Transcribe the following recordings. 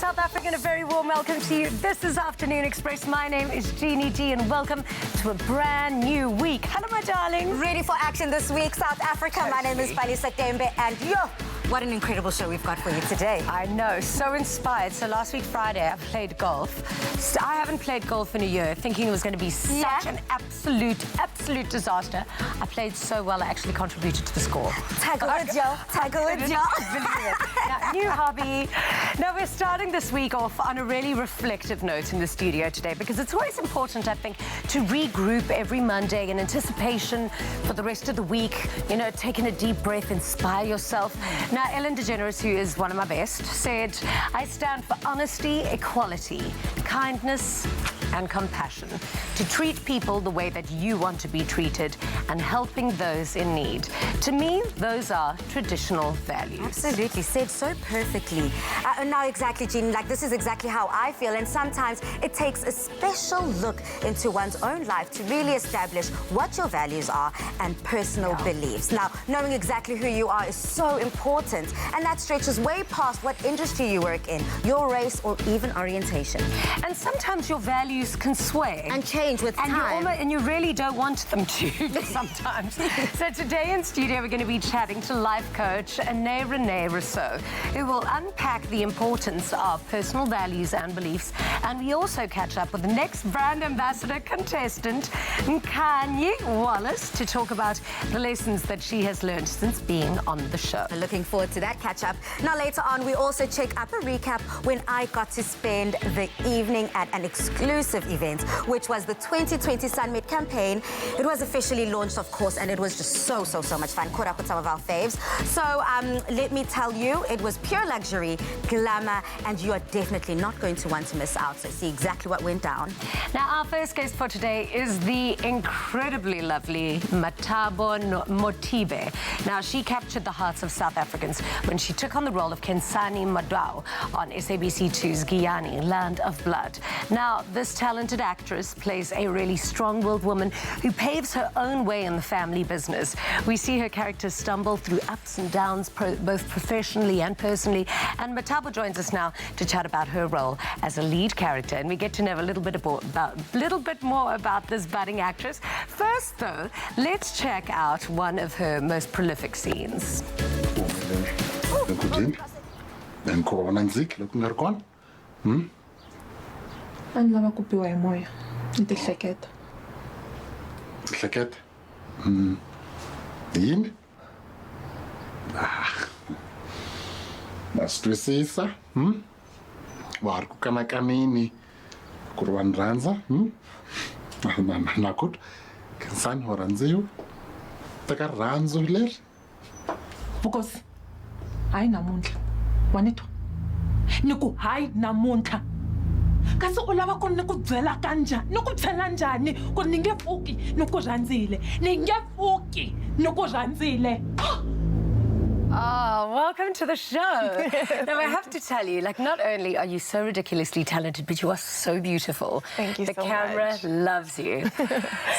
South African, a very warm welcome to you. This is Afternoon Express. My name is Jeannie G and welcome to a brand new week. Hello, my darling. Ready for action this week, South Africa. My name is Palisa Tembe and what an incredible show we've got for you today. I know, so inspired. So last week, Friday, I played golf. So I haven't played golf in a year, thinking it was going to be such an absolute disaster. I played so well, I actually contributed to the score. Tiger with Joe. Now, new hobby. Now, we're starting this week off on a really reflective note in the studio today because it's always important, I think, to regroup every Monday in anticipation for the rest of the week. You know, taking a deep breath, inspire yourself. Now, Ellen DeGeneres, who is one of my best, said, I stand for honesty, equality, kindness, and compassion, to treat people the way that you want to be treated and helping those in need. To me, those are traditional values. Absolutely, said so perfectly. Now exactly, Jean, like this is exactly how I feel, and sometimes it takes a special look into one's own life to really establish what your values are and personal beliefs. Now, knowing exactly who you are is so important, and that stretches way past what industry you work in, your race, or even orientation. And sometimes your values can sway and change with time. And you really don't want them to sometimes. So today in studio, we're going to be chatting to life coach Renee Rousseau, who will unpack the importance of personal values and beliefs. And we also catch up with the next brand ambassador contestant, Kanye Wallace, to talk about the lessons that she has learned since being on the show. Looking forward to that catch up. Now later on, we also check up a recap when I got to spend the evening at an exclusive event, which was the 2020 Sunmade campaign. It was officially launched, of course, and it was just so much fun. Caught up with some of our faves. So let me tell you, it was pure luxury, glamour, and you are definitely not going to want to miss out. So see exactly what went down. Now, our first guest for today is the incredibly lovely Metabo Motive. Now, she captured the hearts of South Africans when she took on the role of Kensani Madao on SABC2's Giyani, Land of Blood. Now, this talented actress plays a really strong-willed woman who paves her own way in the family business. We see her character stumble through ups and downs, both professionally and personally. And Metabo joins us now to chat about her role as a lead character. And we get to know a little bit more about this budding actress. First, though, let's check out one of her most prolific scenes. Ani lava ku biwa hi moya ni tihleketa. Tihleketa? Yini? Na swi twisisa? Wa ha ri ku kanakanini ku ri wa ni rhandza? Na ku Khensani wa rhandziwa? Teka rirhandzu leri? Vukosi, hayi namuntlha. Wa ni twa? Ni ku hayi namuntlha. Kasi u lava ku ni ku byela kanjhani ni ku byela njhani ku ni nge pfuki ni ku rhandzile ni nge pfuki ni ku rhandzile. Oh, welcome to the show. Now, I have to tell you, like, not only are you so ridiculously talented, but you are so beautiful. Thank you so much. The camera loves you.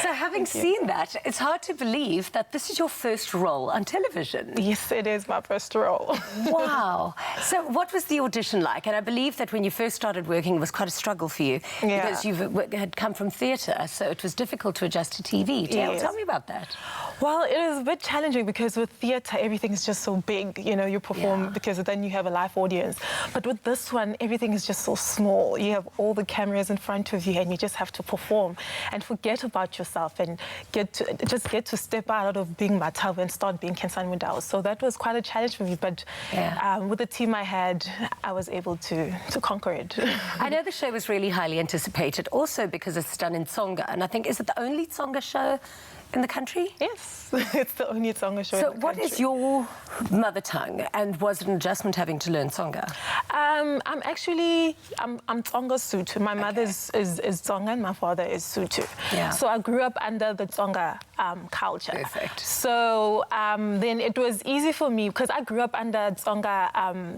So having seen that, it's hard to believe that this is your first role on television. Yes, it is my first role. Wow. So what was the audition like? And I believe that when you first started working, it was quite a struggle for you because you had come from theatre, so it was difficult to adjust to TV. Tell me about that. Well, it is a bit challenging because with theatre, everything is just so big. You know, you perform because then you have a live audience. But with this one, everything is just so small. You have all the cameras in front of you and you just have to perform and forget about yourself and get to step out of being Metabo and start being Kensani Madao. So that was quite a challenge for me. But with the team I had, I was able to conquer it. I know the show was really highly anticipated, also because it's done in Tsonga. And I think, is it the only Tsonga show in the country? Yes, it's the only Tsonga show in the country. So what is your mother tongue, and was it an adjustment having to learn Tsonga? I'm Tsonga Sotho. My mother is Tsonga and my father is Sotho. Yeah. So I grew up under the Tsonga culture. Perfect. So then it was easy for me because I grew up under Tsonga,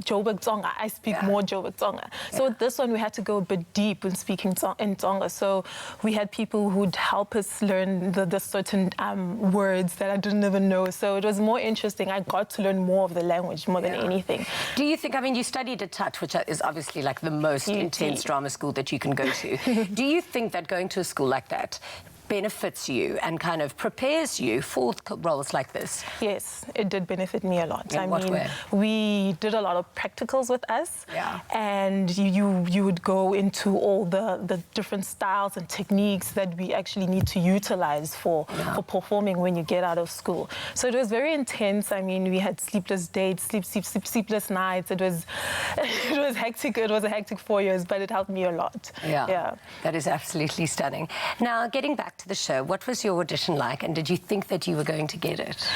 Joburg Tsonga. I speak more Joburg Tsonga. So with this one, we had to go a bit deep in speaking in Tsonga. So we had people who'd help us learn the certain different words that I didn't even know. So it was more interesting. I got to learn more of the language more than anything. Do you think, I mean, you studied at TUT, which is obviously like the most intense drama school that you can go to. Do you think that going to a school like that benefits you and kind of prepares you for roles like this? Yes, it did benefit me a lot. In what way? We did a lot of practicals with us, Yeah. and you would go into all the different styles and techniques that we actually need to utilize for performing when you get out of school. So it was very intense. I mean, we had sleepless days, sleepless nights. It was hectic. It was a hectic 4 years, but it helped me a lot. Yeah. That is absolutely stunning. Now, getting back to the show, what was your audition like, and did you think that you were going to get it?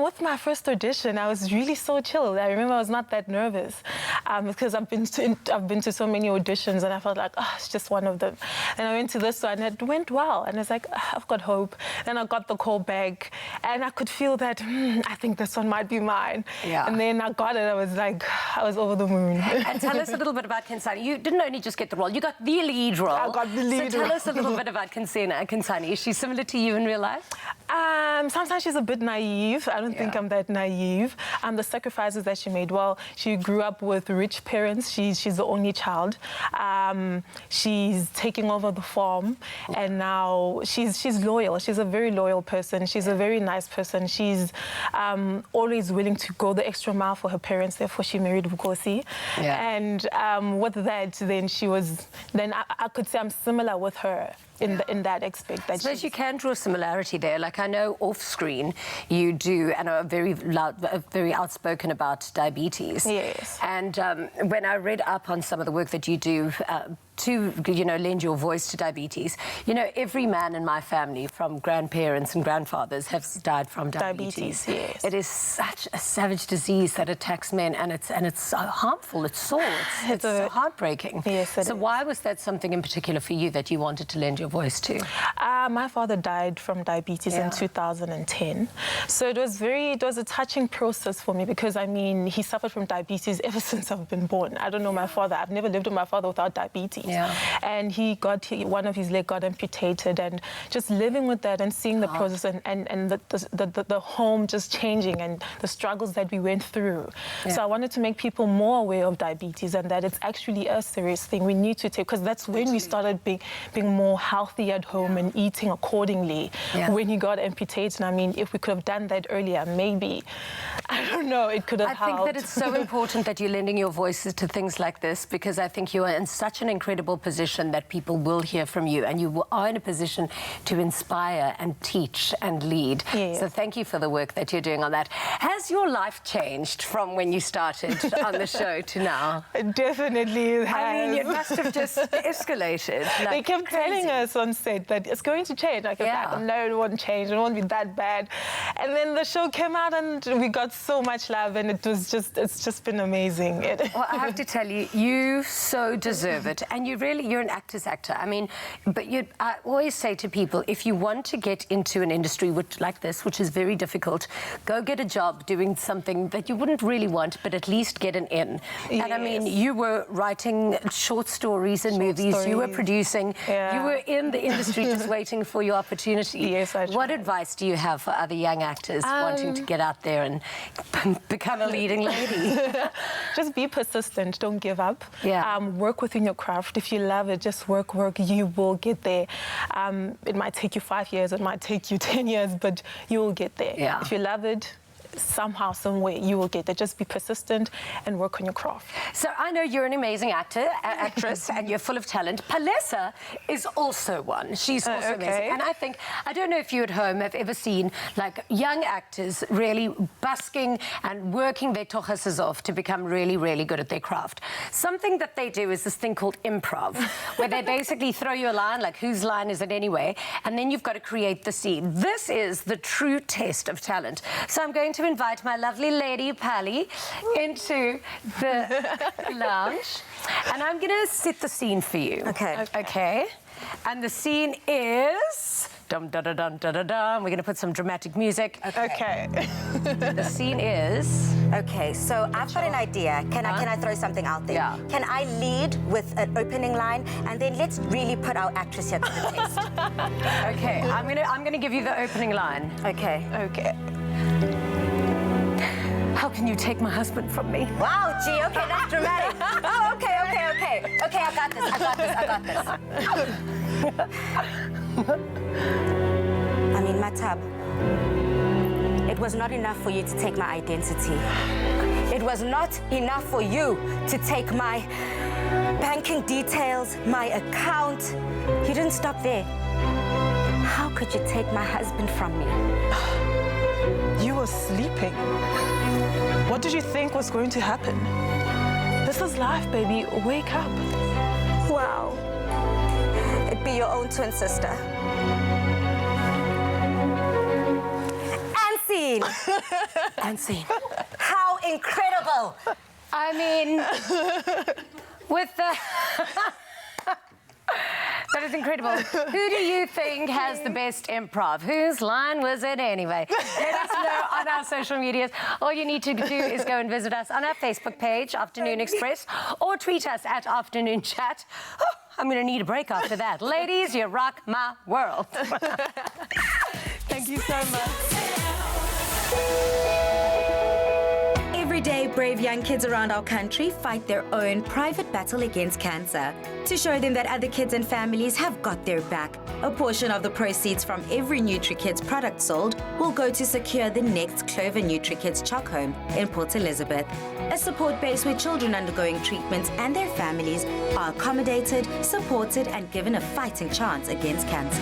With my first audition, I was really so chill. I remember I was not that nervous because I've been to so many auditions, and I felt like, oh, it's just one of them. And I went to this one, and it went well, and I was like, I've got hope. Then I got the call back, and I could feel that I think this one might be mine. Yeah. And then I got it. I was like, I was over the moon. And tell us a little bit about Kinsani. You didn't only just get the role; you got the lead role. I got the lead So tell role. us a little bit about Kinsani. Is she similar to you in real life? Sometimes she's a bit naive. I don't think I'm that naive. The sacrifices that she made. Well, she grew up with rich parents. She's the only child. She's taking over the farm, and now she's loyal. She's a very loyal person. She's a very nice person. She's always willing to go the extra mile for her parents. Therefore, she married Vukosi. Yeah. And with that, then I could say I'm similar with her in that aspect. I suppose you can draw a similarity there. Like, I know off-screen you do and are very loud, very outspoken about diabetes. Yes. And when I read up on some of the work that you do to, lend your voice to diabetes, every man in my family, from grandparents and grandfathers, has died from diabetes. Yes. It is such a savage disease that attacks men, and it's harmful. It's sore. It's heartbreaking. Yes, it so is. why was that something in particular for you that you wanted to lend your voice to? My father died from diabetes in 2010. So it was a touching process for me because, I mean, he suffered from diabetes ever since I've been born. I don't know my father. I've never lived with my father without diabetes. Yeah. And one of his legs got amputated, and just living with that and seeing the process and the home just changing and the struggles that we went through. Yeah. So I wanted to make people more aware of diabetes and that it's actually a serious thing we need to take, because that's when we started being more healthy at home and eating accordingly when he got amputated. And I mean, if we could have done that earlier, maybe, I don't know, it could have helped. I think that it's so important that you're lending your voices to things like this, because I think you are in such an incredible position that people will hear from you, and you are in a position to inspire and teach and lead. Yeah. So thank you for the work that you're doing on that. Has your life changed from when you started on the show to now? It definitely has. I mean, it must have just escalated. They kept telling us on set that it's going to change. I kept like, no, it won't change. It won't be that bad. And then the show came out, and we got so much love, and it's just been amazing. Well, I have to tell you, you so deserve it, and you're an actor's actor. I mean, but I always say to people, if you want to get into an industry like this, which is very difficult, go get a job doing something that you wouldn't really want, but at least get an in. Yes. And I mean, you were writing short stories and movies. You were producing. Yeah. You were in the industry just waiting for your opportunity. Yes, I tried. What advice do you have for other young actors wanting to get out there and become a leading lady? Just be persistent. Don't give up. Yeah. Work within your craft. If you love it, just work. You will get there. It might take you 5 years. It might take you 10 years, but you will get there. Yeah. If you love it, somehow, some way, you will get there. Just be persistent and work on your craft. So I know you're an amazing actress, and you're full of talent. Palesa is also one. She's also amazing. And I don't know if you at home have ever seen like young actors really busking and working their tochas off to become really, really good at their craft. Something that they do is this thing called improv, where they basically throw you a line, like whose line is it anyway? And then you've got to create the scene. This is the true test of talent. So I'm going to invite my lovely lady, Pally, into the lounge. And I'm going to set the scene for you. Okay. And the scene is... Dum-da-da-dum-da-da-dum. We're going to put some dramatic music. Okay. The scene is... Okay, so I've got an idea. Can I throw something out there? Yeah. Can I lead with an opening line, and then let's really put our actress here to the test? Okay, I'm gonna give you the opening line. Okay. Okay. How can you take my husband from me? Wow, gee, okay, that's dramatic. Oh, okay. Okay, I got this. I mean, Matab, it was not enough for you to take my identity. It was not enough for you to take my banking details, my account. You didn't stop there. How could you take my husband from me? You were sleeping. What did you think was going to happen? This is life, baby. Wake up. Wow. It'd be your own twin sister. And scene. And scene. How incredible. I mean, with the... That is incredible. Who do you think has the best improv? Whose line was it anyway? Let us know on our social medias. All you need to do is go and visit us on our Facebook page, Afternoon Express, or tweet us at Afternoon Chat. Oh, I'm going to need a break after that. Ladies, you rock my world. Thank you so much. Every day, brave young kids around our country fight their own private battle against cancer. To show them that other kids and families have got their back, a portion of the proceeds from every NutriKids product sold will go to secure the next Clover NutriKids Chalk Home in Port Elizabeth, a support base where children undergoing treatment and their families are accommodated, supported, and given a fighting chance against cancer.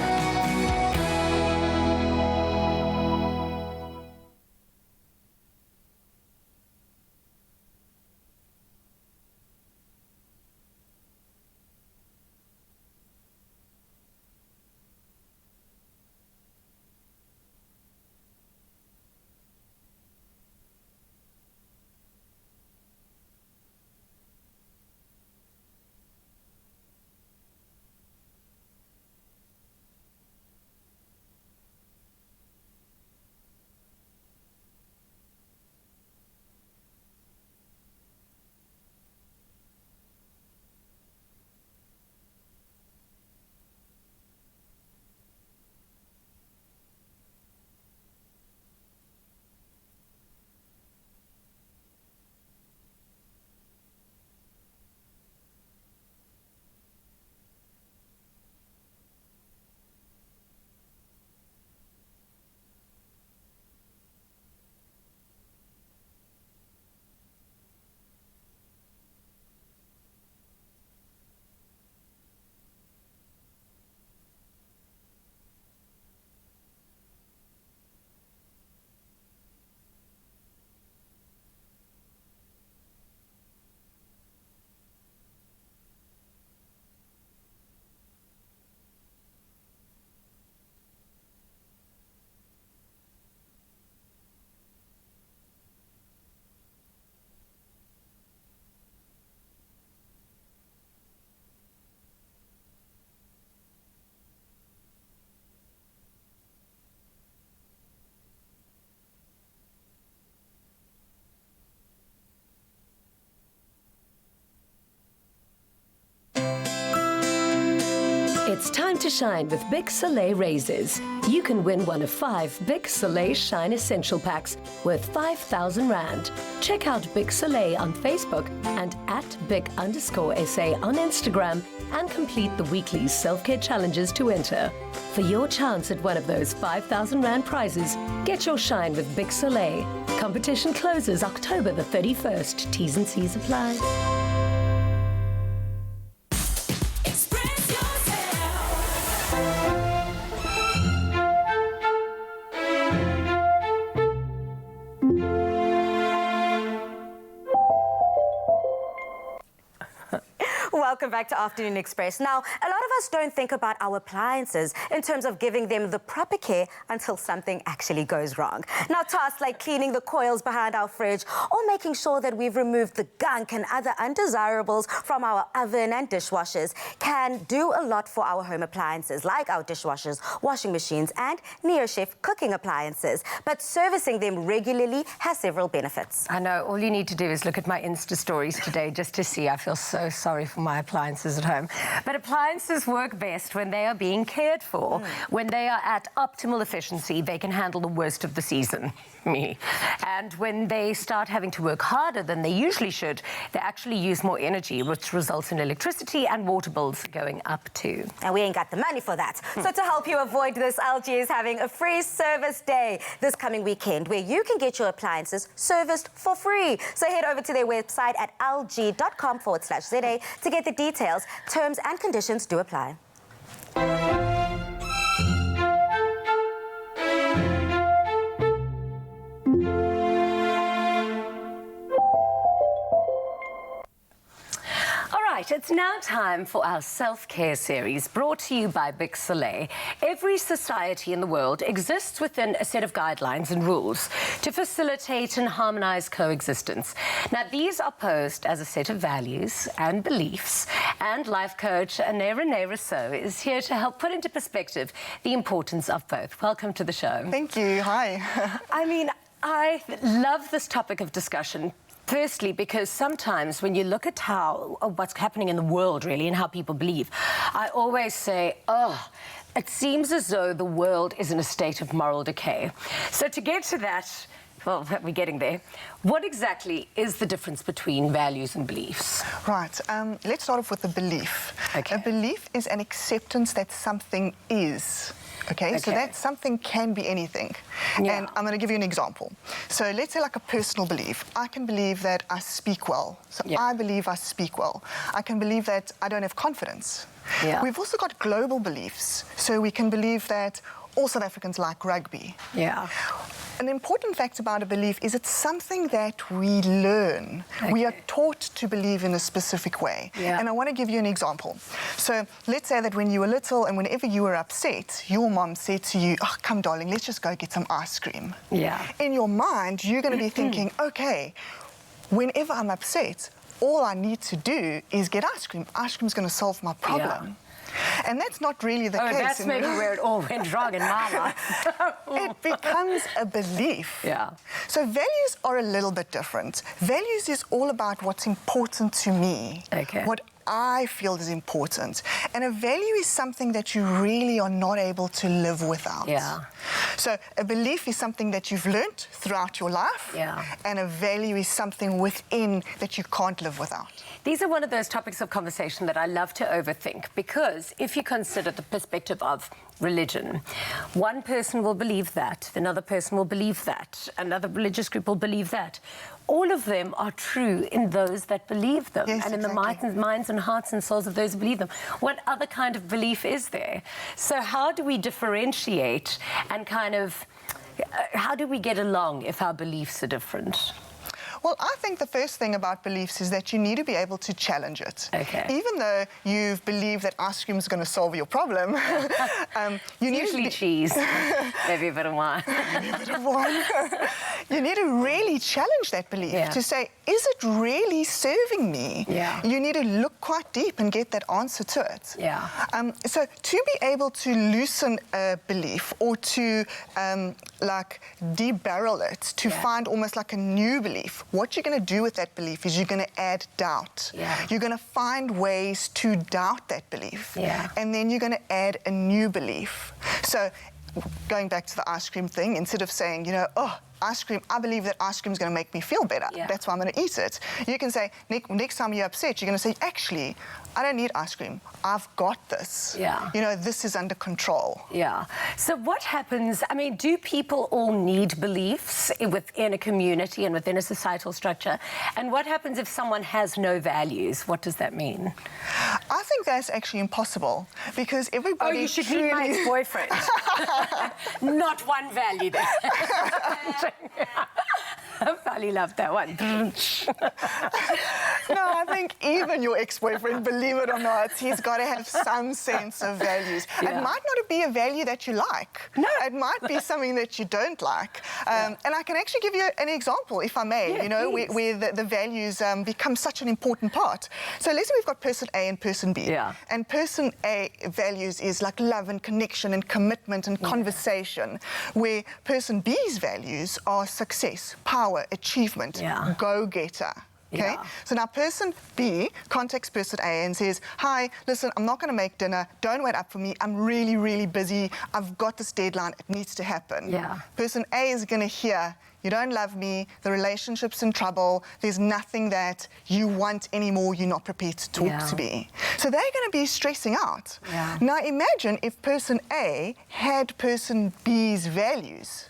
It's time to shine with Bic Soleil razors. You can win one of 5 Bic Soleil Shine Essential Packs worth 5,000 Rand. Check out Bic Soleil on Facebook and at Bic_SA on Instagram and complete the weekly self-care challenges to enter. For your chance at one of those 5,000 Rand prizes, get your shine with Bic Soleil. Competition closes October the 31st. T's and C's apply. Welcome back to Afternoon Express. Now, a lot of us don't think about our appliances in terms of giving them the proper care until something actually goes wrong. Now, tasks like cleaning the coils behind our fridge or making sure that we've removed the gunk and other undesirables from our oven and dishwashers can do a lot for our home appliances, like our dishwashers, washing machines, and NeoChef cooking appliances. But servicing them regularly has several benefits. I know, all you need to do is look at my Insta stories today just to see. I feel so sorry for my appliances at home. But appliances work best when they are being cared for. When they are at optimal efficiency, they can handle the worst of the season, me. And when they start having to work harder than they usually should, they actually use more energy, which results in electricity and water bills going up too. And we ain't got the money for that. So to help you avoid this, LG is having a free service day this coming weekend where you can get your appliances serviced for free. So head over to their website at lg.com/ZA to get the details. Terms and conditions do apply. It's now time for our self-care series brought to you by Big Soleil. Every society in the world exists within a set of guidelines and rules to facilitate and harmonize coexistence. Now, these are posed as a set of values and beliefs, and life coach Renee Rousseau is here to help put into perspective the importance of both. Welcome to the show. Thank you. Hi. I mean, I love this topic of discussion. Firstly, because sometimes when you look at what's happening in the world, really, and how people believe, I always say, it seems as though the world is in a state of moral decay. So to get to that, well, we're getting there. What exactly is the difference between values and beliefs? Right. Let's start off with the belief. Okay. A belief is an acceptance that something is. Okay, so that something can be anything. Yeah. And I'm going to give you an example. So let's say like a personal belief. I can believe that I speak well. So I believe I speak well. I can believe that I don't have confidence. Yeah. We've also got global beliefs. So we can believe that all South Africans like rugby. Yeah. An important fact about a belief is it's something that we learn. Okay. We are taught to believe in a specific way. Yeah. And I want to give you an example. So let's say that when you were little and whenever you were upset, your mom said to you, "Oh, come darling, let's just go get some ice cream." Yeah. In your mind, you're going to be thinking, okay, whenever I'm upset, all I need to do is get ice cream. Ice cream's going to solve my problem. Yeah. And that's not really the case. That's maybe where it all went wrong in my life. It becomes a belief. Yeah. So values are a little bit different. Values is all about what's important to me. Okay. What I feel is important. And a value is something that you really are not able to live without. Yeah. So a belief is something that you've learnt throughout your life. Yeah. And a value is something within that you can't live without. These are one of those topics of conversation that I love to overthink, because if you consider the perspective of religion, one person will believe that, another person will believe that, another religious group will believe that. All of them are true in those that believe them, Yes, and in exactly. the minds and hearts and souls of those who believe them. What other kind of belief is there? So how do we differentiate and how do we get along if our beliefs are different? Well, I think the first thing about beliefs is that you need to be able to challenge it. Okay. Even though you've believed that ice cream is going to solve your problem, you need Usually to cheese, maybe a bit of wine. You need to really challenge that belief to say, is it really serving me? Yeah. You need to look quite deep and get that answer to it. Yeah. So to be able to loosen a belief or to debarrel it, to find almost like a new belief, what you're going to do with that belief is you're going to add doubt. Yeah. You're going to find ways to doubt that belief. Yeah. And then you're going to add a new belief. So going back to the ice cream thing, instead of saying, ice cream, I believe that ice cream is going to make me feel better. Yeah. That's why I'm going to eat it. You can say, next time you're upset, you're going to say, actually, I don't need ice cream. I've got this. Yeah. This is under control. Yeah. So what happens, do people all need beliefs within a community and within a societal structure? And what happens if someone has no values? What does that mean? I think that's actually impossible because everybody... Oh, you should meet my ex-boyfriend. Not one value there. I probably loved that one. No, I think even your ex-boyfriend, believe it or not, he's got to have some sense of values. Yeah. It might not be a value that you like. No. It might be something that you don't like. And I can actually give you an example, if I may, Yeah, you know, please. where the values become such an important part. So let's say we've got person A and person B. Yeah. And person A values is like love and connection and commitment and conversation, where person B's values are success, power, achievement, Yeah. go-getter. Okay, Yeah. so now person B contacts person A and says, hi, listen, I'm not going to make dinner. Don't wait up for me. I'm really, really busy. I've got this deadline. It needs to happen. Yeah. Person A is going to hear, you don't love me. The relationship's in trouble. There's nothing that you want anymore. You're not prepared to talk to me. So they're going to be stressing out. Yeah. Now imagine if person A had person B's values.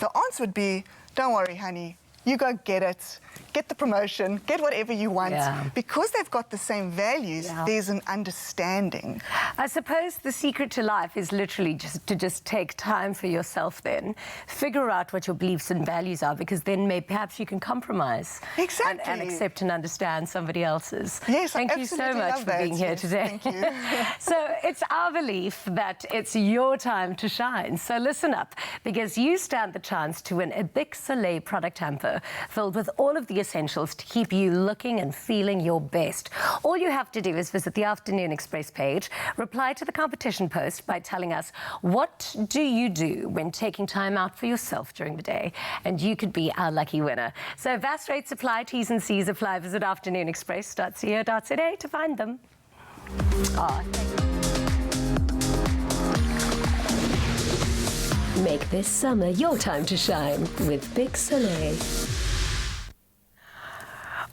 The answer would be, don't worry, honey. You go get it. Get the promotion, get whatever you want. Yeah. Because they've got the same values, Yeah. there's an understanding. I suppose the secret to life is literally just take time for yourself then. Figure out what your beliefs and values are, because then perhaps you can compromise. Exactly. And accept and understand somebody else's. Yes, I Thank you so absolutely much love for that. being here Yes, today. thank you. So it's our belief that it's your time to shine. So listen up, because you stand the chance to win a Big Soleil product hamper filled with all of the essentials to keep you looking and feeling your best. All you have to do is visit the Afternoon Express page, reply to the competition post by telling us what do you do when taking time out for yourself during the day, and you could be our lucky winner. So vast rates apply, T's and C's apply. Visit afternoonexpress.co.za to find them. Make this summer your time to shine with Big Soleil.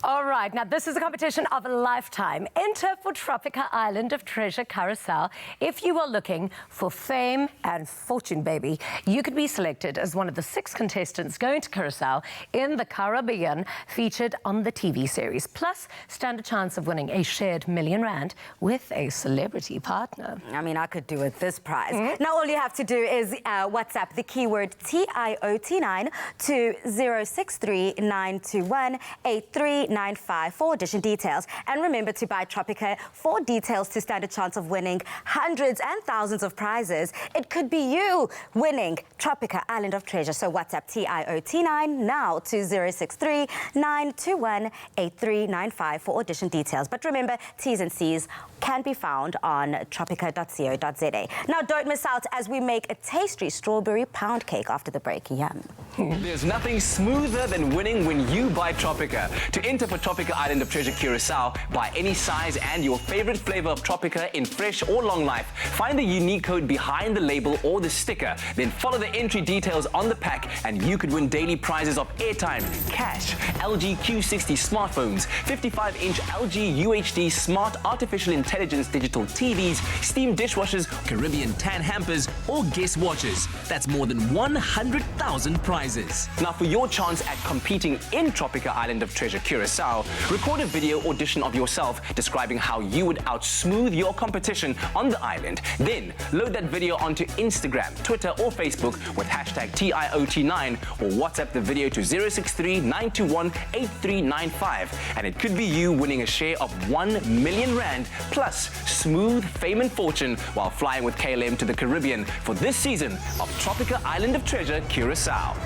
All right, now this is a competition of a lifetime. Enter for Tropica Island of Treasure Carousel. If you are looking for fame and fortune, baby, you could be selected as one of the 6 contestants going to Carousel in the Caribbean, featured on the TV series. Plus, stand a chance of winning a shared R1,000,000 with a celebrity partner. I mean, I could do with this prize. Now, all you have to do is WhatsApp the keyword TIOT9 to 063-921-8395 for audition details. And remember to buy Tropica for details to stand a chance of winning hundreds and thousands of prizes. It could be you winning Tropica Island of Treasure. So WhatsApp TIOT9 now to 063-921-8395 for audition details. But remember, T's and C's can be found on tropica.co.za. Now, don't miss out as we make a tasty strawberry pound cake after the break. Yum. There's nothing smoother than winning when you buy Tropica. To enter for Tropica Island of Treasure Curacao, buy any size and your favorite flavor of Tropica in fresh or long life. Find the unique code behind the label or the sticker. Then follow the entry details on the pack and you could win daily prizes of airtime, cash, LG Q60 smartphones, 55-inch LG UHD smart artificial intelligence digital TVs, steam dishwashers, Caribbean tan hampers, or guest watches. That's more than 100,000 prizes. Now, for your chance at competing in Tropica Island of Treasure Curacao, record a video audition of yourself describing how you would outsmooth your competition on the island. Then load that video onto Instagram, Twitter, or Facebook with hashtag TIOT9, or WhatsApp the video to 063-921-8395. And it could be you winning a share of R1,000,000 plus smooth fame and fortune while flying with KLM to the Caribbean for this season of Tropica Island of Treasure Curacao.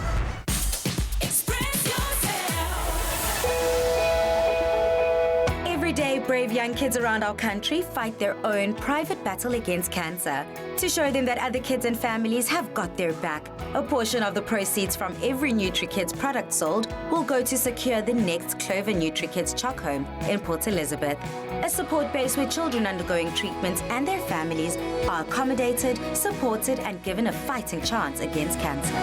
Every day, brave young kids around our country fight their own private battle against cancer. To show them that other kids and families have got their back, a portion of the proceeds from every NutriKids product sold will go to secure the next Clover NutriKids Choc Home in Port Elizabeth, a support base where children undergoing treatment and their families are accommodated, supported, and given a fighting chance against cancer.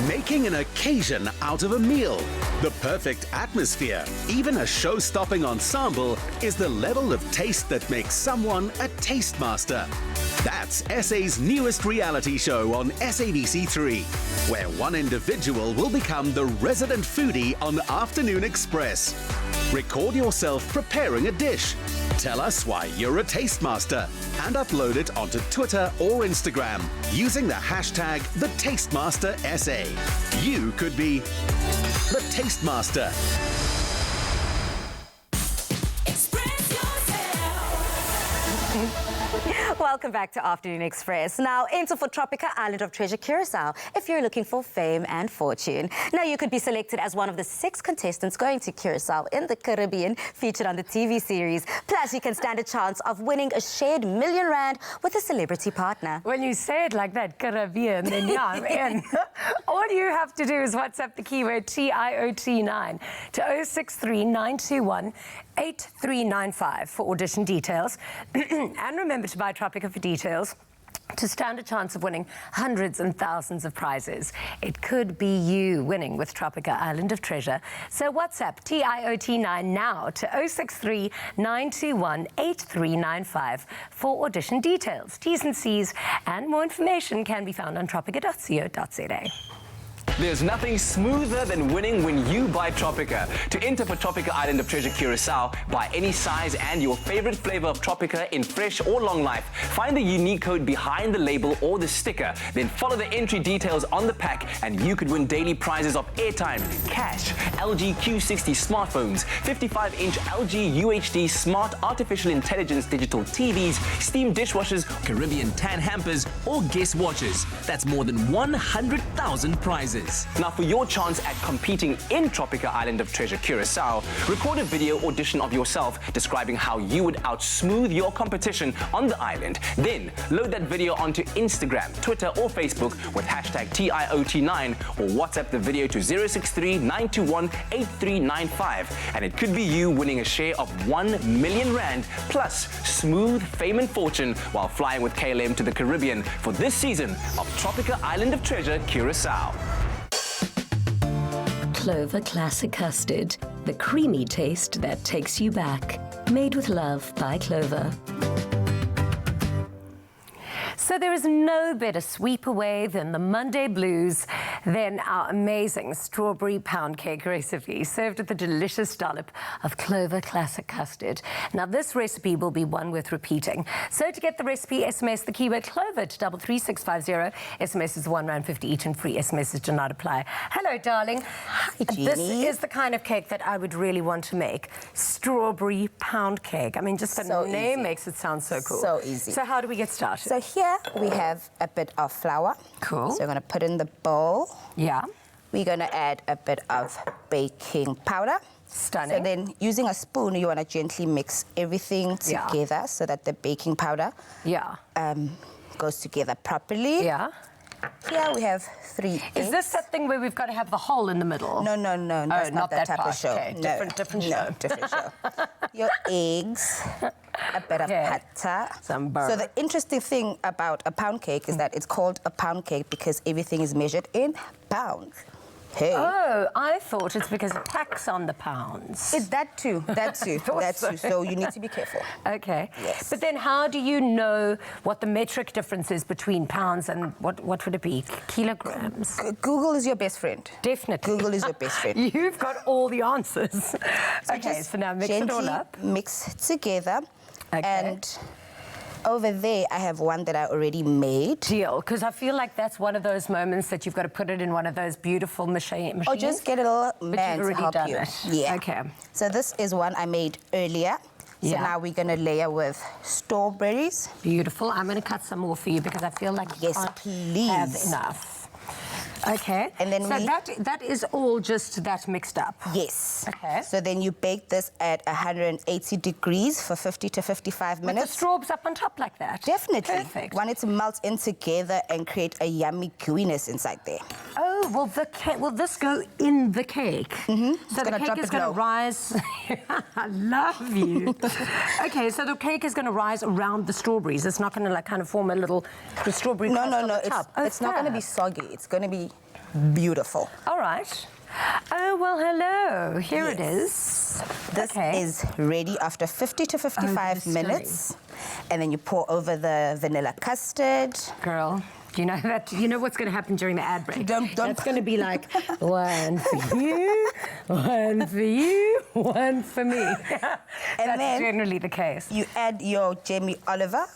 Making an occasion out of a meal. The perfect atmosphere, even a show-stopping ensemble, is the level of taste that makes someone a taste master. That's SA's newest reality show on SABC3, where one individual will become the resident foodie on Afternoon Express. Record yourself preparing a dish. Tell us why you're a taste master and upload it onto Twitter or Instagram using the hashtag #TasteMasterSA. You could be the Taste Master. Welcome back to Afternoon Express. Now, enter for Tropica Island of Treasure Curacao if you're looking for fame and fortune. Now, you could be selected as one of the 6 contestants going to Curacao in the Caribbean featured on the TV series. Plus, you can stand a chance of winning a shared R1 million with a celebrity partner. When you say it like that, Caribbean, then yeah, I'm in. All you have to do is WhatsApp the keyword TIOT9 to 063 921 8395 for audition details. And remember to buy Tropica for details to stand a chance of winning hundreds and thousands of prizes. It could be you winning with Tropica Island of Treasure. So WhatsApp TIOT9 now to 063 921 8395 for audition details. T's and C's and more information can be found on tropica.co.za. There's nothing smoother than winning when you buy Tropica. To enter for Tropica Island of Treasure Curacao, buy any size and your favorite flavor of Tropica in fresh or long life. Find the unique code behind the label or the sticker. Then follow the entry details on the pack and you could win daily prizes of airtime, cash, LG Q60 smartphones, 55-inch LG UHD smart artificial intelligence digital TVs, steam dishwashers, Caribbean tan hampers, or guest watches. That's more than 100,000 prizes. Now, for your chance at competing in Tropica Island of Treasure Curacao, record a video audition of yourself describing how you would outsmooth your competition on the island. Then, load that video onto Instagram, Twitter, or Facebook with hashtag TIOT9 or WhatsApp the video to 063 921 8395. And it could be you winning a share of R1 million plus smooth fame and fortune while flying with KLM to the Caribbean for this season of Tropica Island of Treasure Curacao. Clover Classic Custard, the creamy taste that takes you back. Made with love by Clover. So there is no better sweep away than the Monday blues than our amazing strawberry pound cake recipe, served with a delicious dollop of Clover Classic Custard. Now, this recipe will be one worth repeating. So to get the recipe, SMS the keyword Clover to 33650. SMS is R1.50 each and free SMSs do not apply. Hello, darling. Hi, Jeannie. This is the kind of cake that I would really want to make. Strawberry pound cake. I mean, just the name makes it sound so cool. So easy. So how do we get started? So here we have a bit of flour. Cool. So we're going to put in the bowl. Yeah. We're going to add a bit of baking powder. Stunning. So then, using a spoon, you want to gently mix everything together so that the baking powder goes together properly. Yeah. Here we have 3 eggs. Is this that thing where we've got to have the hole in the middle? No, that's not that type part. of show. Okay. No, different show. Different show. Your eggs, a bit of butter. Some butter. So the interesting thing about a pound cake is that it's called a pound cake because everything is measured in pounds. Hey. Oh, I thought it's because it packs on the pounds. That too. So you need to be careful. Okay. Yes. But then how do you know what the metric difference is between pounds and what would it be? Kilograms? Google is your best friend. Definitely. Google is your best friend. You've got all the answers. Okay, so now mix it all up. Mix it together. Okay. And over there, I have one that I already made. Deal, because I feel like that's one of those moments that you've got to put it in one of those beautiful machines. Or just get a little man to help you. Yeah. Okay. So this is one I made earlier. So now we're going to layer with strawberries. Beautiful. I'm going to cut some more for you because I feel like you can't have enough. Okay. And then that is all just that mixed up? Yes. Okay. So then you bake this at 180 degrees for 50 to 55 minutes. With the straws up on top like that? Definitely. Perfect. Want it to melt in together and create a yummy gooiness inside there. Oh, well, will this go in the cake? Mm-hmm. So the cake is going to rise... I love you. Okay, so the cake is going to rise around the strawberries. It's not going to kind of form a little strawberry crust on the top. It's not going to be soggy. It's going to be beautiful. All right. Oh, well, hello. Here it is. This is ready after 50 to 55 minutes. And then you pour over the vanilla custard. Girl, you know that? You know what's going to happen during the ad break? Don't. It's going to be like, one for you, one for you, one for me. That's then generally the case. You add your Jamie Oliver.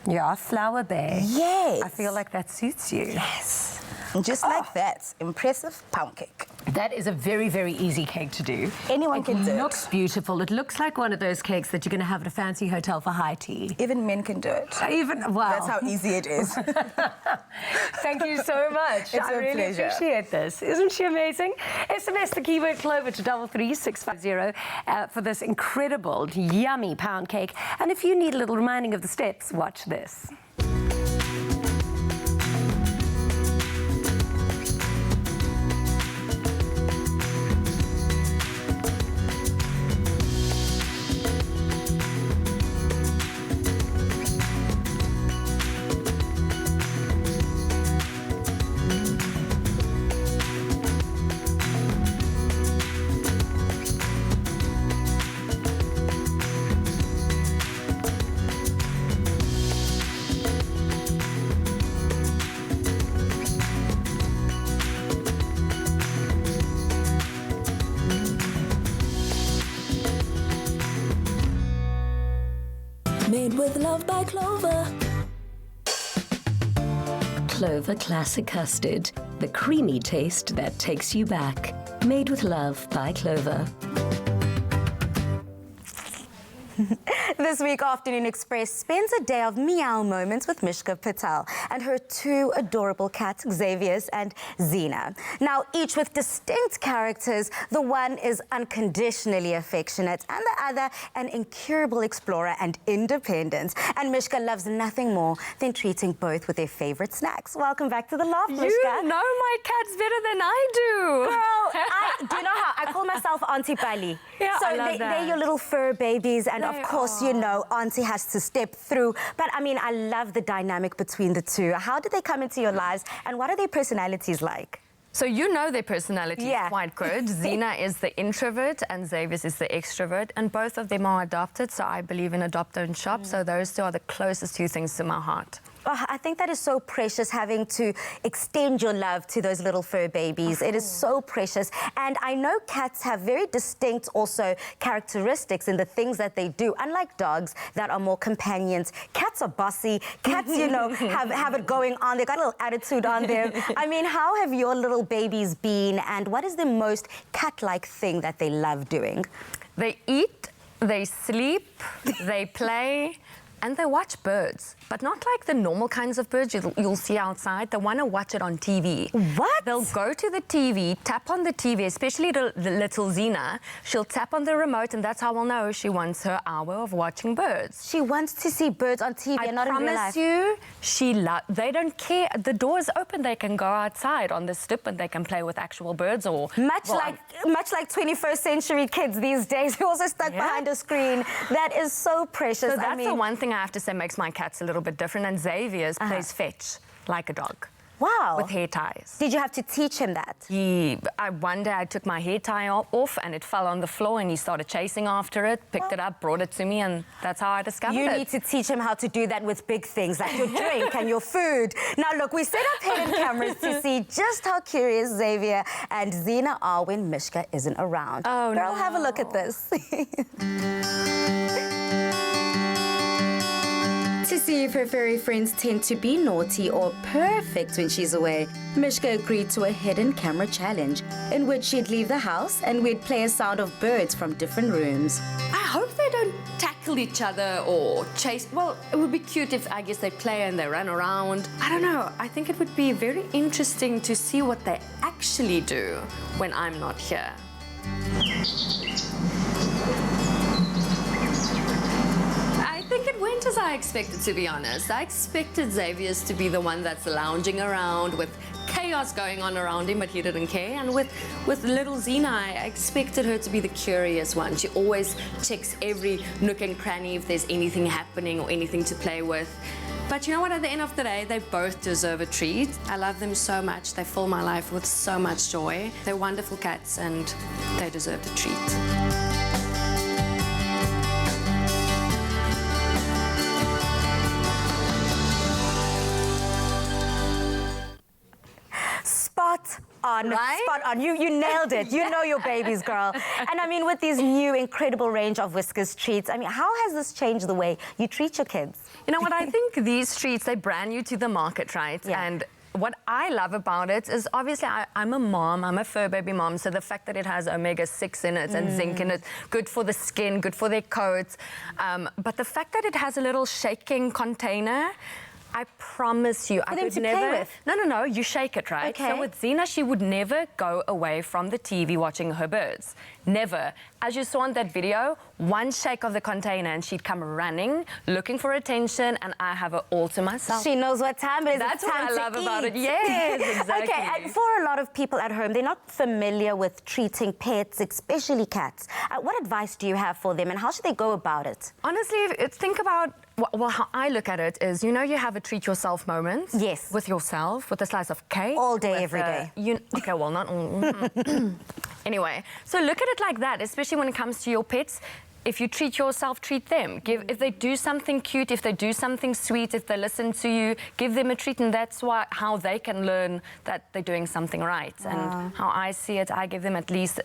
Yeah, flour bay. Yes. I feel like that suits you. Yes. And just like that, impressive pound cake. That is a very, very easy cake to do. Anyone can do it. It looks beautiful. It looks like one of those cakes that you're going to have at a fancy hotel for high tea. Even men can do it. Wow. That's how easy it is. Thank you so much. It's I a really pleasure. appreciate this. Isn't she amazing? SMS the keyword Clover to 33650 for this incredible, yummy pound cake. And if you need a little reminding of the steps, watch this. Made with love by Clover. Clover Classic Custard, the creamy taste that takes you back. Made with love by Clover. This week, Afternoon Express spends a day of meow moments with Mishka Patel and her two adorable cats, Xavier and Zena. Now, each with distinct characters, the one is unconditionally affectionate and the other an incurable explorer and independent. And Mishka loves nothing more than treating both with their favorite snacks. Welcome back to the Laugh, Mishka. You know my cats better than I do. Girl, do you know how I call myself Auntie Pali? Yeah, so I love that. they're your little fur babies, and of course, you know, Auntie has to step through. But I mean, I love the dynamic between the two. How did they come into your lives, and what are their personalities like? So you know their personalities Yeah. quite good. Zena is the introvert and Xavier is the extrovert, and both of them are adopted, so I believe in adopt and shop. So those two are the closest two things to my heart. Oh, I think that is so precious, having to extend your love to those little fur babies. It is so precious. And I know cats have very distinct also characteristics in the things that they do. Unlike dogs that are more companions, cats are bossy. Cats, you know, have it going on. They got a little attitude on them. I mean, how have your little babies been, and what is the most cat-like thing that they love doing? They eat, they sleep, they play, and they watch birds. But not like the normal kinds of birds you'll see outside. They want to watch it on TV. What? They'll go to the TV, tap on the TV, especially the little Zena. She'll tap on the remote, and that's how we'll know she wants her hour of watching birds. She wants to see birds on TV and not in real life. I promise you, they don't care. The door is open. They can go outside on the stoop and they can play with actual birds or... Much like 21st century kids these days who also stuck behind a screen. That is so precious. So that's the one thing I have to say makes my cats a little bit different. And Xavier's plays fetch like a dog. Wow. With hair ties. Did you have to teach him that? One day I took my hair tie off and it fell on the floor and he started chasing after it, picked it up, brought it to me, and that's how I discovered it. You need to teach him how to do that with big things like your drink and your food. Now, look, we set up hidden cameras to see just how curious Xavier and Zena are when Mishka isn't around. Oh, Girl, no. have a look at this. To see if her furry friends tend to be naughty or perfect when she's away, Mishka agreed to a hidden camera challenge in which she'd leave the house and we'd play a sound of birds from different rooms. I hope they don't tackle each other or chase. Well, it would be cute if, I guess, they play and they run around. I don't know. I think it would be very interesting to see what they actually do when I'm not here. I think it went as I expected, to be honest. I expected Xavier's to be the one that's lounging around with chaos going on around him, but he didn't care. And with little Zena, I expected her to be the curious one. She always checks every nook and cranny if there's anything happening or anything to play with. But you know what, at the end of the day, they both deserve a treat. I love them so much. They fill my life with so much joy. They're wonderful cats and they deserve a treat. Spot on, Right? spot on. You nailed it. You know your babies, girl. And I mean, with these new incredible range of Whiskas treats, I mean, how has this changed the way you treat your kids? You know what, I think these treats, they brand new to the market, right? Yeah. And what I love about it is obviously I'm a mom, I'm a fur baby mom, so the fact that it has omega-6 in it and zinc in it, good for the skin, good for their coats. But the fact that it has a little shaking container, I promise you, I them would to play never. with? No, you shake it, right? Okay. So with Zena, she would never go away from the TV watching her birds. Never. As you saw in that video, one shake of the container and she'd come running, looking for attention, and I have her all to myself. She knows what time it is. That's It's what time I to love about it. eat. Yes, exactly. Okay, and for a lot of people at home, they're not familiar with treating pets, especially cats. What advice do you have for them and how should they go about it? Honestly, think about, well, how I look at it is, you know, you have a treat yourself moment. Yes. With yourself, with a slice of cake. All day, with every day. Okay, well, not all. Anyway, so look at it like that, especially when it comes to your pets. If you treat yourself, treat them. If they do something cute, if they do something sweet, if they listen to you, give them a treat, and that's how they can learn that they're doing something right. And how I see it, I give them at least,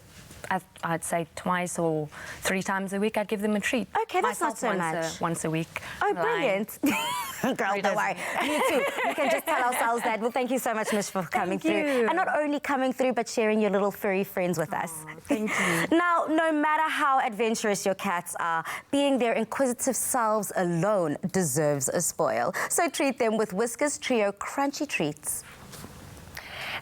I'd say twice or 3 times a week, I'd give them a treat. Okay, that's not Myself so much. Once a week. Oh, brilliant. Girl, don't worry. Me too. We can just tell ourselves that. Well, thank you so much, Mish, for coming through. you. And not only coming through, but sharing your little furry friends with us. Thank you. Now, no matter how adventurous your cats are, being their inquisitive selves alone deserves a spoil. So treat them with Whiskas Trio Crunchy Treats.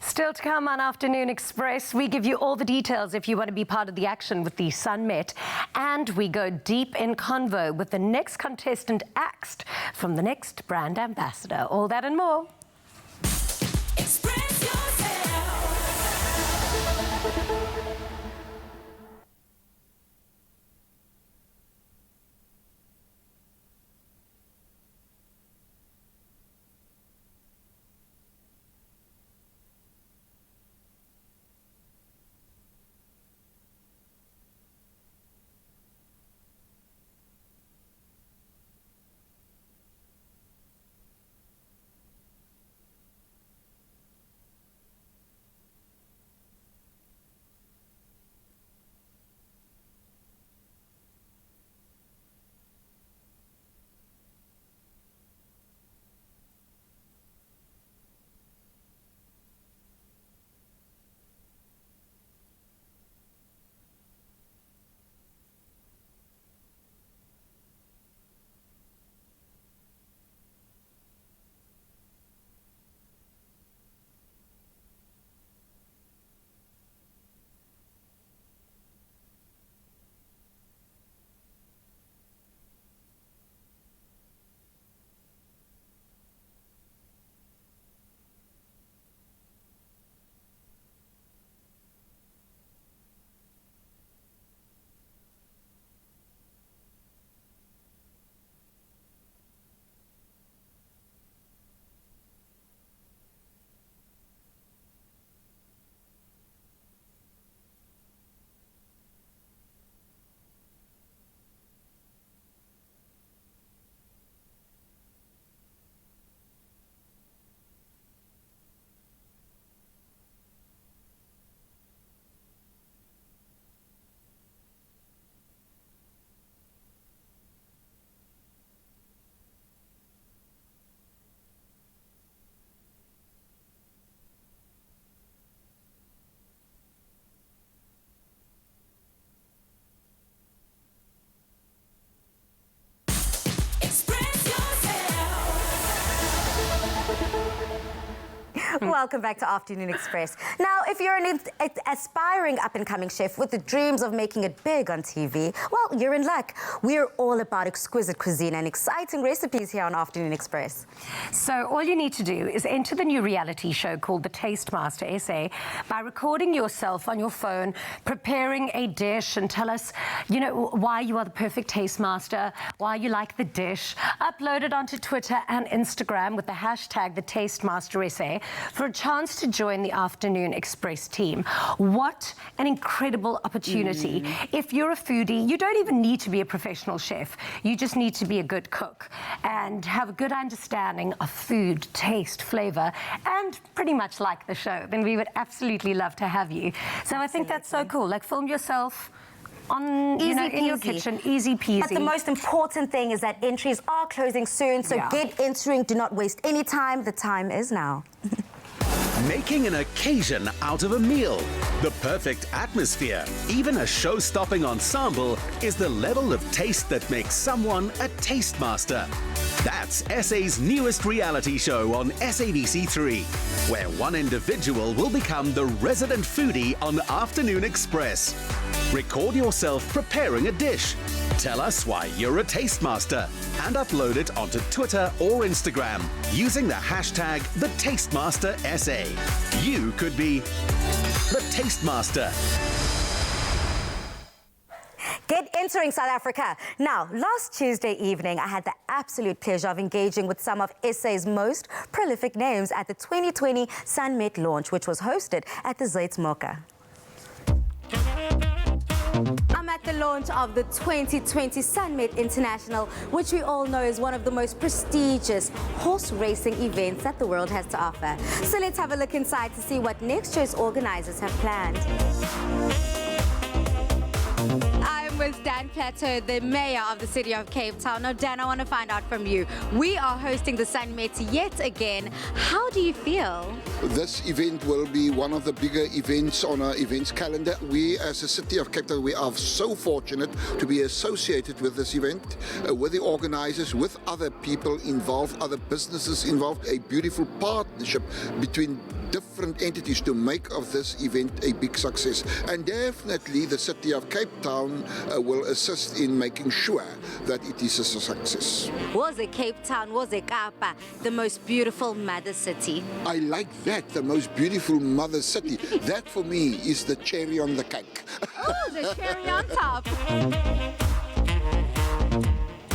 Still to come on Afternoon Express, we give you all the details if you want to be part of the action with the Sun Met. And we go deep in convo with the next contestant axed from the next brand ambassador. All that and more. Express yourself. Welcome back to Afternoon Express. Now, if you're an aspiring up-and-coming chef with the dreams of making it big on TV, well, you're in luck. We're all about exquisite cuisine and exciting recipes here on Afternoon Express. So all you need to do is enter the new reality show called The Taste Master SA by recording yourself on your phone, preparing a dish, and tell us, you know, why you are the perfect taste master, why you like the dish. Upload it onto Twitter and Instagram with the hashtag #TheTasteMasterSA for a chance to join the Afternoon Express team. What an incredible opportunity. If you're a foodie, you don't even need to be a professional chef. You just need to be a good cook and have a good understanding of food, taste, flavor, and pretty much like the show. Then we would absolutely love to have you. So I think that's so cool. Like, film yourself on, you know, in your kitchen, easy peasy. But the most important thing is that entries are closing soon, so get entering. Do not waste any time. The time is now. Making an occasion out of a meal. The perfect atmosphere, even a show-stopping ensemble, is the level of taste that makes someone a taste master. That's SA's newest reality show on SABC3, where one individual will become the resident foodie on Afternoon Express. Record yourself preparing a dish. Tell us why you're a taste master and upload it onto Twitter or Instagram using the hashtag #TheTasteMasterSA. You could be the Taste Master. Get entering, South Africa. Now, last Tuesday evening, I had the absolute pleasure of engaging with some of SA's most prolific names at the 2020 Sunmet launch, which was hosted at the Zuidsmoker. I'm at the launch of the 2020 Sunmet International, which we all know is one of the most prestigious horse racing events that the world has to offer. So let's have a look inside to see what next year's organizers have planned. I'm with Dan Plateau, the mayor of the city of Cape Town. Now, Dan, I want to find out from you. We are hosting the Sunmet yet again. How do you feel? This event will be one of the bigger events on our events calendar. We, as a city of Cape Town, we are so fortunate to be associated with this event, with the organizers, with other people involved, other businesses involved, a beautiful partnership between different entities to make of this event a big success. And definitely the city of Cape Town will assist in making sure that it is a success. Was it Cape Town, was it Kapa, the most beautiful mother city? I like that, the most beautiful mother city. That for me is the cherry on the cake. Oh, the cherry on top.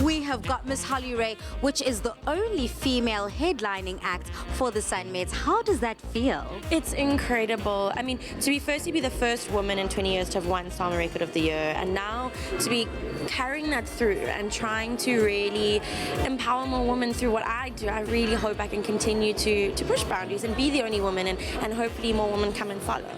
We have got Miss Holly Ray, which is the only female headlining act for the Sunmet. How does that feel? It's incredible. I mean, to be the first woman in 20 years to have won Song Record of the Year, and now to be carrying that through and trying to really empower more women through what I do. I really hope I can continue to push boundaries and be the only woman, and hopefully more women come and follow.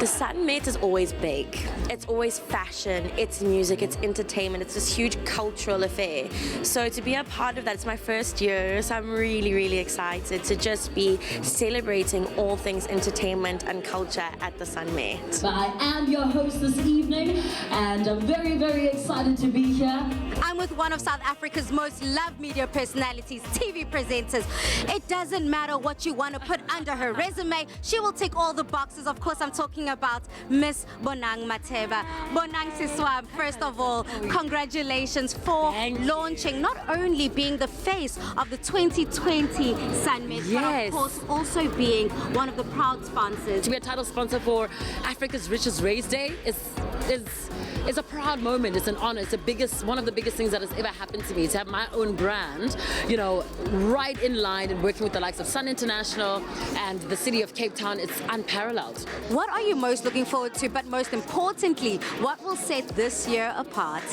The Sunmet is always big. It's always fashion, it's music, it's entertainment, it's this huge cultural affair. So to be a part of that, it's my first year, so I'm really, really excited to just be celebrating all things entertainment and culture at the Sunmet. I am your host this evening, and I'm very, very excited to be here. I'm with one of South Africa's most loved media personalities, TV presenters. It doesn't matter what you want to put under her resume, she will tick all the boxes. Of course, I'm talking about Miss Bonang Mateva. Bonang Siswa, first of all, congratulations for launching, not only being the face of the 2020 Sunmet, but of course also being one of the proud sponsors. To be a title sponsor for Africa's Richest Race Day is a proud moment. It's an honor. It's one of the biggest things that has ever happened to me, to have my own brand, you know, right in line and working with the likes of Sun International and the city of Cape Town. It's unparalleled. What are you most looking forward to, but most importantly, what will set this year apart?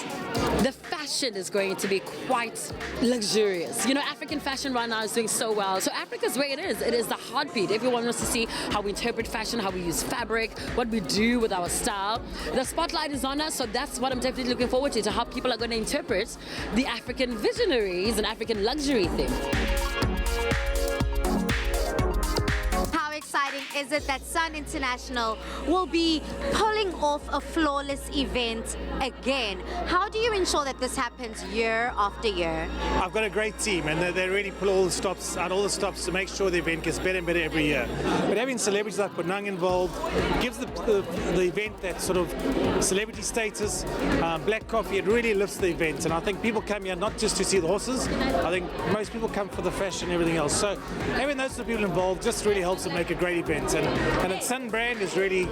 The fashion is going to be quite luxurious. You know, African fashion right now is doing so well. So Africa's where it is. It is the heartbeat. Everyone wants to see how we interpret fashion, how we use fabric, what we do with our style. The spotlight is on us, so that's what I'm definitely looking forward to how people are going to interpret the African visionaries and African luxury thing. How exciting is it that Sun International will be pulling off a flawless event again? How do you ensure that this happens year after year? I've got a great team, and they really pull all the stops to make sure the event gets better and better every year. But having celebrities like Bonang involved gives the event that sort of celebrity status. Black coffee, it really lifts the event, and I think people come here not just to see the horses. I think most people come for the fashion and everything else. So having those sort of people involved just really helps them make a great event. And the Sun brand is really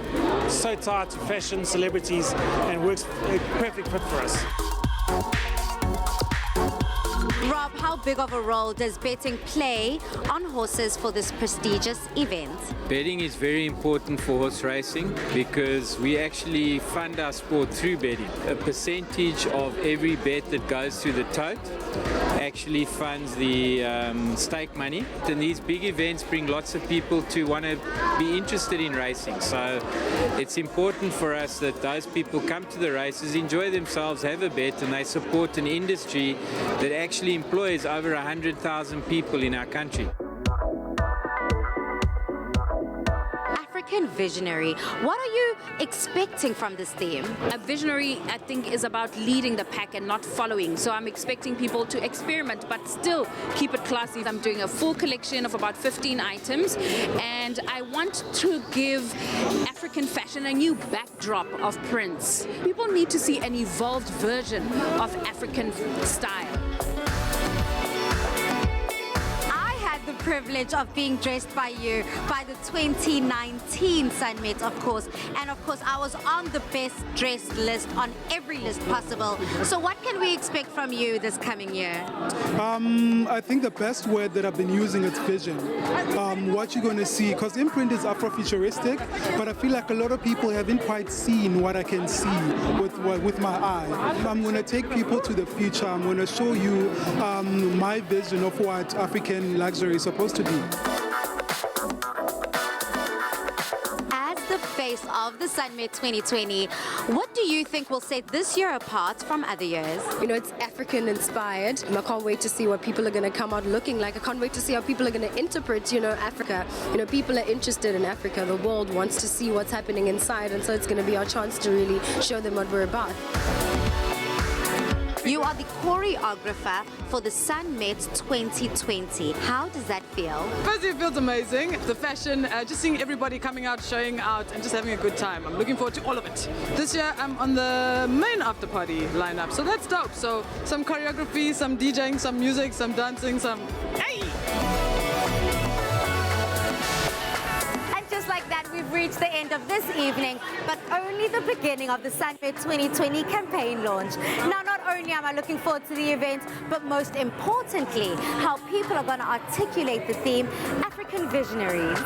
so tied to fashion, celebrities, and works a perfect fit for us. Rob, how big of a role does betting play on horses for this prestigious event? Betting is very important for horse racing because we actually fund our sport through betting. A percentage of every bet that goes through the tote actually funds the stake money. And these big events bring lots of people to want to be interested in racing. So it's important for us that those people come to the races, enjoy themselves, have a bet, and they support an industry that actually employs over 100,000 people in our country. African Visionary, what are you expecting from this theme? A visionary, I think, is about leading the pack and not following. So I'm expecting people to experiment, but still keep it classy. I'm doing a full collection of about 15 items, and I want to give African fashion a new backdrop of prints. People need to see an evolved version of African style. The privilege of being dressed by you by the 2019 Sunmet, of course, and of course I was on the best dressed list on every list possible. So what can we expect from you this coming year? I think the best word that I've been using is vision. What you're going to see, because imprint is Afrofuturistic, but I feel like a lot of people haven't quite seen what I can see with my eye. I'm going to take people to the future. I'm going to show you my vision of what African luxury is supposed to be. As the face of the Sunmet 2020, what do you think will set this year apart from other years? You know, it's African inspired. I can't wait to see what people are going to come out looking like. I can't wait to see how people are going to interpret, Africa. People are interested in Africa. The world wants to see what's happening inside, and so it's going to be our chance to really show them what we're about. You are the choreographer for the Sunmet 2020. How does that feel? Firstly, it feels amazing. The fashion, just seeing everybody coming out, showing out, and just having a good time. I'm looking forward to all of it. This year, I'm on the main after party lineup, so that's dope. So some choreography, some DJing, some music, some dancing, some hey! Just like that, we've reached the end of this evening, but only the beginning of the Sunmet 2020 campaign launch. Now, not only am I looking forward to the event, but most importantly, how people are going to articulate the theme, African Visionaries.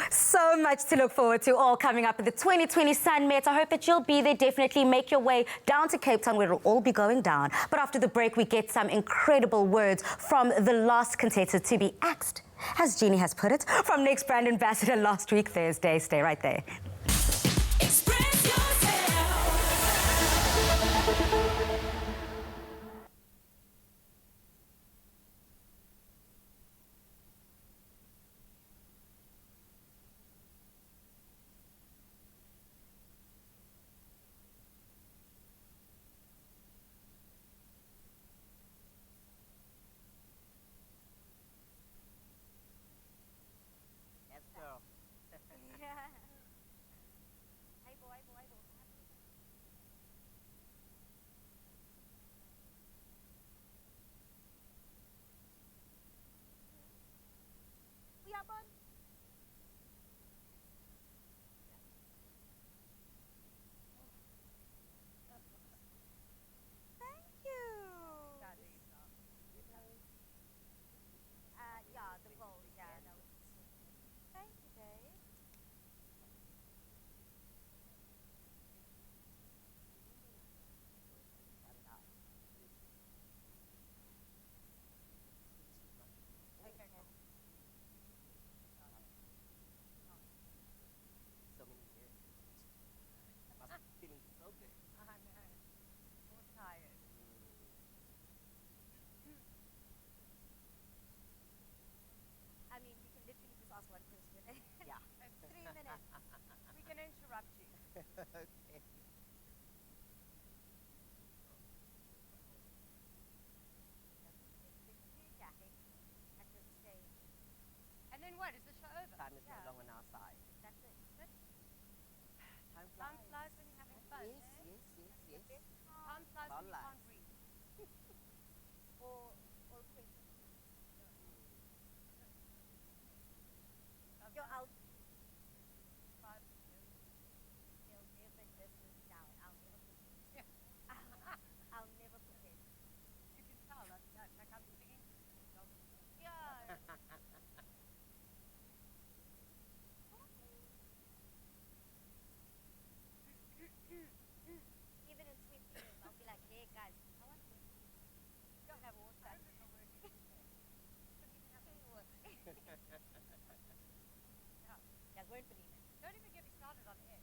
So much to look forward to, all coming up at the 2020 Sunmet. I hope that you'll be there. Definitely make your way down to Cape Town, where it'll all be going down. But after the break, we get some incredible words from the last contestant to be axed, as Jeannie has put it, from next brand ambassador last week, Thursday. Stay right there. And then what? Is the show over? Time is no longer on our side. That's it. Time flies when you're having fun. Yes. Time flies when you can't breathe. or Yo, I'll never forget. You can tell, like I'm singing. Yeah. Even in sweet things, I'll be like, hey guys, I want to. You don't have water. Couldn't even have any water. Yeah, word for me. Don't even get me started on air.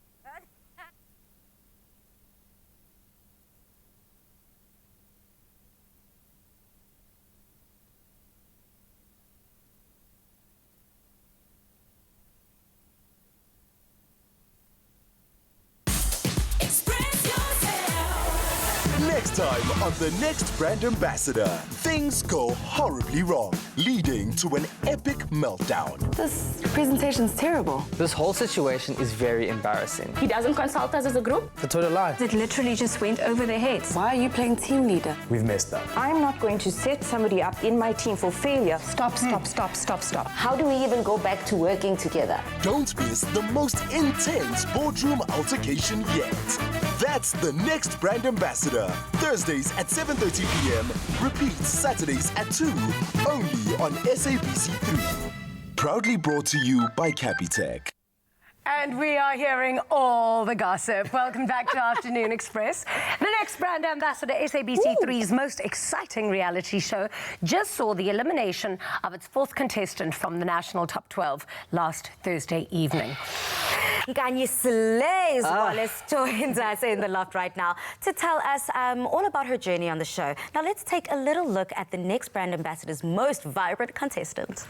Next time on the next brand ambassador, things go horribly wrong, leading to an epic meltdown. This presentation's terrible. This whole situation is very embarrassing. He doesn't consult us as a group. The total lie. It literally just went over their heads. Why are you playing team leader? We've messed up. I'm not going to set somebody up in my team for failure. Stop. How do we even go back to working together? Don't miss the most intense boardroom altercation yet. That's the next brand ambassador. Thursdays at 7:30 p.m. Repeats Saturdays at 2. Only on SABC3. Proudly brought to you by Capitec. And we are hearing all the gossip. Welcome back to Afternoon Express. The next brand ambassador, SABC3's most exciting reality show, just saw the elimination of its fourth contestant from the national top 12 last Thursday evening. Kanye Slay's Wallace joins us in the loft right now to tell us all about her journey on the show. Now let's take a little look at the next brand ambassador's most vibrant contestant.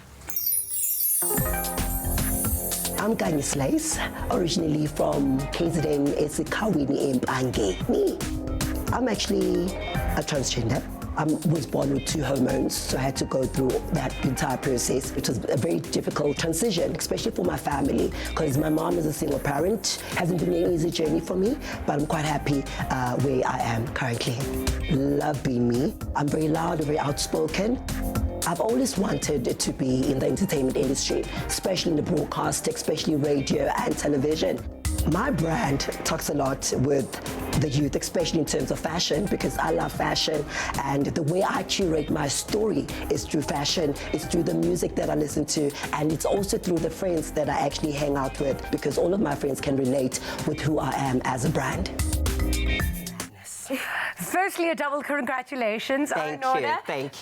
I'm Kanye Slice, originally from KZN Esikawini Mpange. Me, I'm actually a transgender. I was born with 2 hormones, so I had to go through that entire process. It was a very difficult transition, especially for my family, because my mom is a single parent. Hasn't been an easy journey for me, but I'm quite happy where I am currently. Love being me. I'm very loud, very outspoken. I've always wanted to be in the entertainment industry, especially in the broadcast, especially radio and television. My brand talks a lot with the youth, especially in terms of fashion, because I love fashion, and the way I curate my story is through fashion, it's through the music that I listen to, and it's also through the friends that I actually hang out with, because all of my friends can relate with who I am as a brand. Firstly, a double congratulations. Thank you.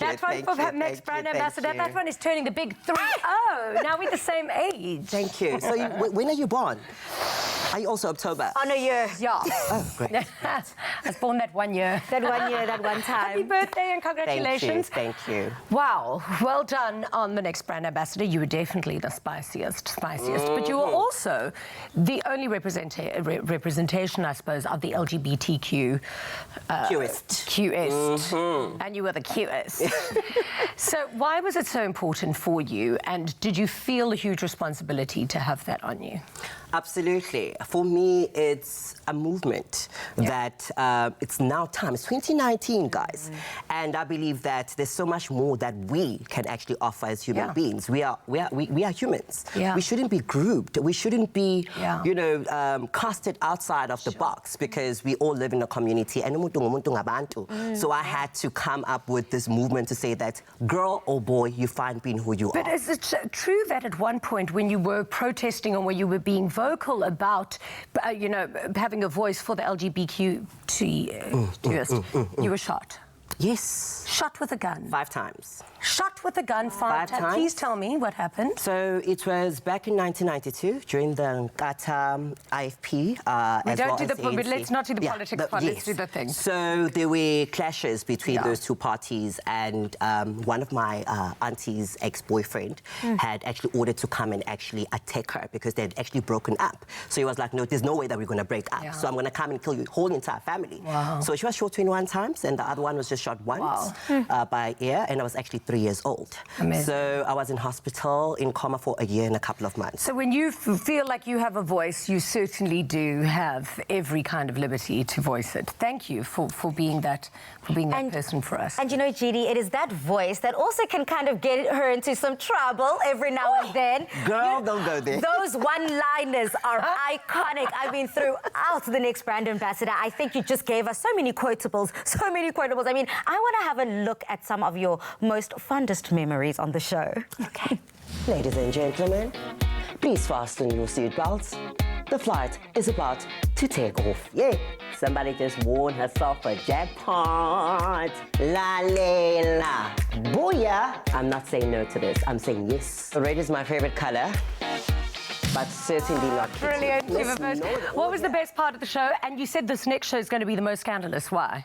That one for next brand ambassador. That one is turning the big 3-0. Now we're the same age. Thank you. So when are you born? Are you also October? On a year. Yeah. Oh, great. I was born that 1 year. That 1 year, that one time. Happy birthday and congratulations. Thank you. Wow. Well done on the next brand ambassador. You were definitely the spiciest. But you were also the only representation, I suppose, of the LGBTQ Qest. And you were the cutest. So why was it so important for you, and did you feel a huge responsibility to have that on you? Absolutely. For me, it's a movement that it's now time. It's 2019, guys. And I believe that there's so much more that we can actually offer as human beings. We are humans. We shouldn't be grouped. We shouldn't be, casted outside of the box, because we all live in a community. So I had to come up with this movement to say that, girl or boy, you find being who you are. But is it true that at one point when you were protesting or when you were being vocal about, having a voice for the LGBTQ, you were shot? Yes. Shot with a gun? 5 times. Shot with a gun 5 times? Please tell me what happened. So it was back in 1992 during the Nkata IFP. Let's not do the politics part, let's do the thing. So there were clashes between those two parties, and one of my auntie's ex-boyfriend had actually ordered to come and actually attack her because they had actually broken up. So he was like, no, there's no way that we're going to break up. So I'm going to come and kill your whole entire family. Wow. So she was shot 21 times, and the other one was just shot once by ear, and I was actually 3 years old. Amazing. So I was in hospital in coma for a year and a couple of months. So when you feel like you have a voice, you certainly do have every kind of liberty to voice it. Thank you for being that person for us. And you know, Judy, it is that voice that also can kind of get her into some trouble every now and then. Girl, don't go there. Those one-liners are iconic. I mean, throughout the next brand ambassador, I think you just gave us so many quotables, so many quotables. I mean, I want to have a look at some of your most fondest memories on the show. Okay. Ladies and gentlemen, please fasten your seatbelts. The flight is about to take off. Yeah, somebody just won herself a jackpot. La la la. Booyah! I'm not saying no to this. I'm saying yes. Red is my favorite color, but certainly not. Brilliant. What was the best part of the show? And you said this next show is going to be the most scandalous. Why?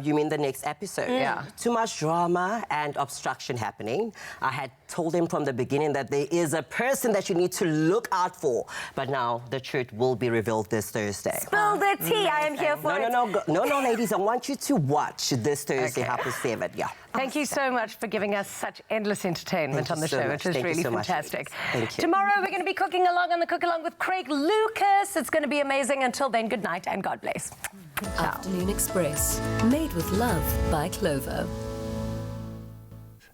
You mean the next episode? Yeah. Too much drama and obstruction happening. I had told them from the beginning that there is a person that you need to look out for. But now the truth will be revealed this Thursday. Spill the tea. I am here for it. No, ladies. I want you to watch this Thursday, 7:30. Yeah. Thank you so much for giving us such endless entertainment on the show. It was really fantastic. Thank you. Tomorrow we're going to be cooking along on the Cook Along with Craig Lucas. It's going to be amazing. Until then, good night and God bless. Ciao. Afternoon Express, made with love by Clover.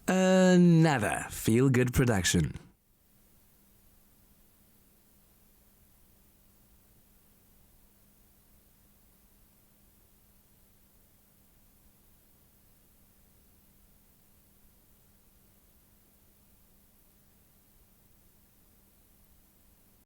Another feel-good production.